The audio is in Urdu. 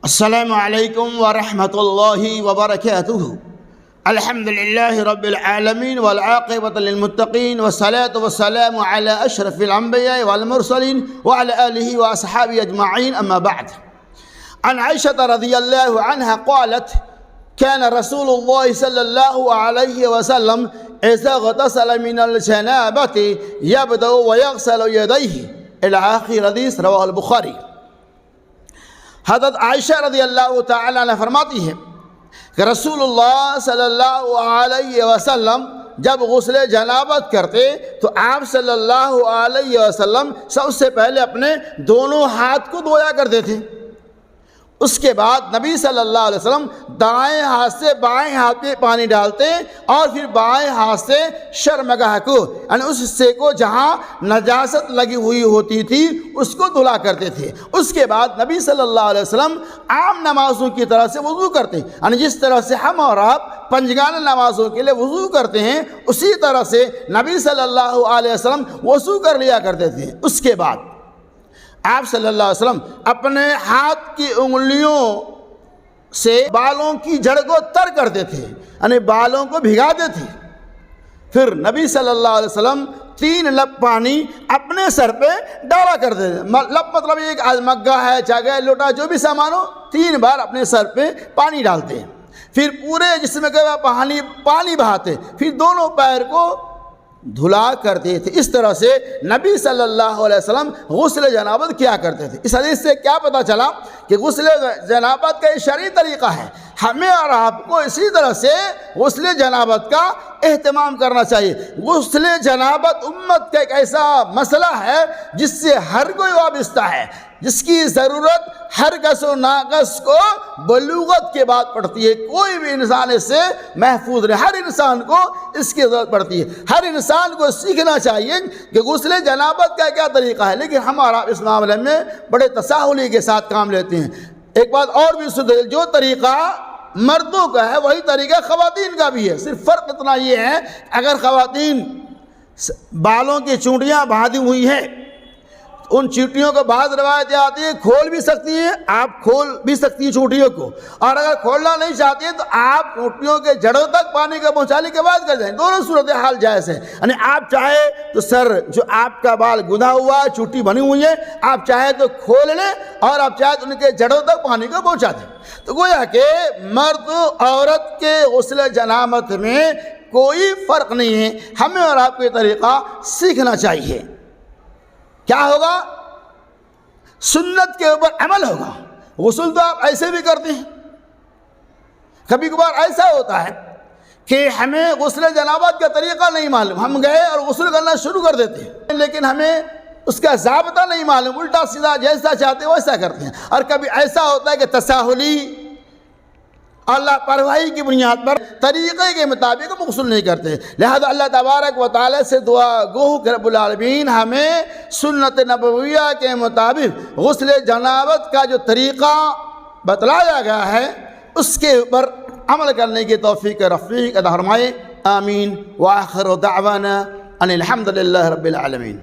السلام علیکم ورحمۃ اللہ وبرکاتہ۔ الحمد للہ رب العالمین والعاقبۃ للمتقین والصلاۃ والسلام علی اشرف الانبیاء والمرسلین وعلی آلہ واصحابہ اجمعین، اما بعد۔ عن عائشة رضی اللہ عنہا قالت كان رسول الله صلى الله عليه وسلم إذا اغتسل من الجنابة يبدأ ويغسل يديه إلى آخر حدیث، رواه البخاری۔ حضرت عائشہ رضی اللہ تعالیٰ عنہ فرماتی ہے کہ رسول اللہ صلی اللہ علیہ وسلم جب غسل جنابت کرتے تو آپ صلی اللہ علیہ وسلم سب سے پہلے اپنے دونوں ہاتھ کو دھویا کرتے تھے۔ اس کے بعد نبی صلی اللہ علیہ وسلم دائیں ہاتھ سے بائیں ہاتھ پہ پانی ڈالتے اور پھر بائیں ہاتھ سے شرمگاہ کو، یعنی اس حصے کو جہاں نجاست لگی ہوئی ہوتی تھی اس کو دھلا کرتے تھے۔ اس کے بعد نبی صلی اللہ علیہ وسلم عام نمازوں کی طرح سے وضو کرتے، یعنی جس طرح سے ہم اور آپ پنجگانہ نمازوں کے لیے وضو کرتے ہیں اسی طرح سے نبی صلی اللہ علیہ وسلم وضو کر لیا کرتے تھے۔ اس کے بعد آپ صلی اللہ علیہ وسلم اپنے ہاتھ کی انگلیوں سے بالوں کی جڑ کو تر کرتے تھے، یعنی بالوں کو بھگاتے تھے۔ پھر نبی صلی اللہ علیہ وسلم 3 لب پانی اپنے سر پہ ڈالا کرتے تھے۔ لب مطلب ایک مگہ ہے، چاگے، لوٹا، جو بھی سامان ہو، 3 بار اپنے سر پہ پانی ڈالتے ہیں۔ پھر پورے جسم کے پانی بہاتے، پھر دونوں پیر کو دھلا کرتے تھے۔ اس طرح سے نبی صلی اللہ علیہ وسلم غسل جنابت کیا کرتے تھے۔ اس حدیث سے کیا پتہ چلا کہ غسل جنابت کا یہ شرعی طریقہ ہے۔ ہمیں اور آپ کو اسی طرح سے غسل جنابت کا اہتمام کرنا چاہیے۔ غسل جنابت امت کا ایک ایسا مسئلہ ہے جس سے ہر کوئی وابستہ ہے، جس کی ضرورت ہر کس و ناقص کو بلوغت کے بعد پڑتی ہے۔ کوئی بھی انسان اس سے محفوظ نہیں، ہر انسان کو اس کی ضرورت پڑتی ہے۔ ہر انسان کو سیکھنا چاہیے کہ غسل جنابت کا کیا طریقہ ہے، لیکن ہمارا اس معاملے میں بڑے تساہلی کے ساتھ کام لیتے ہیں۔ ایک بات اور بھی سن، جو طریقہ مردوں کا ہے وہی طریقہ خواتین کا بھی ہے، صرف فرق اتنا یہ ہے اگر خواتین بالوں کی چونٹیاں باندھی ہوئی ہیں، ان چونٹیوں کو بعض روایتیں آتی ہیں کھول بھی سکتی ہیں، آپ کھول بھی سکتی ہیں چونٹیوں کو، اور اگر کھولنا نہیں چاہتی ہیں تو آپ چونٹیوں کے جڑوں تک پانی کا پہنچانے کے بعد کر جائیں۔ دونوں صورتحال جائز ہے، یعنی آپ چاہے تو سر جو آپ کا بال گدھا ہوا ہے، چونٹی بنی ہوئی ہے، آپ چاہے تو کھول لیں اور آپ چاہے تو ان کے جڑوں تک پانی کو پہنچا دیں۔ تو گویا کہ مرد عورت کے غسل جنابت میں کوئی فرق نہیں ہے۔ ہمیں اور آپ کو یہ طریقہ سیکھنا چاہیے۔ کیا ہوگا؟ سنت کے اوپر عمل ہوگا۔ غسل تو آپ ایسے بھی کرتے ہیں، کبھی کبھار ایسا ہوتا ہے کہ ہمیں غسل جنابت کا طریقہ نہیں معلوم، ہم گئے اور غسل کرنا شروع کر دیتے ہیں، لیکن ہمیں اس کا ضابطہ نہیں معلوم، الٹا سیدھا جیسا چاہتے ہیں ویسا کرتے ہیں۔ اور کبھی ایسا ہوتا ہے کہ تساہلی اللہ پرواہی کی بنیاد پر طریقے کے مطابق غسل نہیں کرتے۔ لہذا اللہ تبارک و تعالی سے دعا گو کہ رب العالمین ہمیں سنت نبویہ کے مطابق غسل جنابت کا جو طریقہ بتلایا گیا ہے اس کے اوپر عمل کرنے کی توفیق رفیق عطا فرمائے۔ آمین۔ وآخر دعوانا ان الحمد للہ رب العالمین۔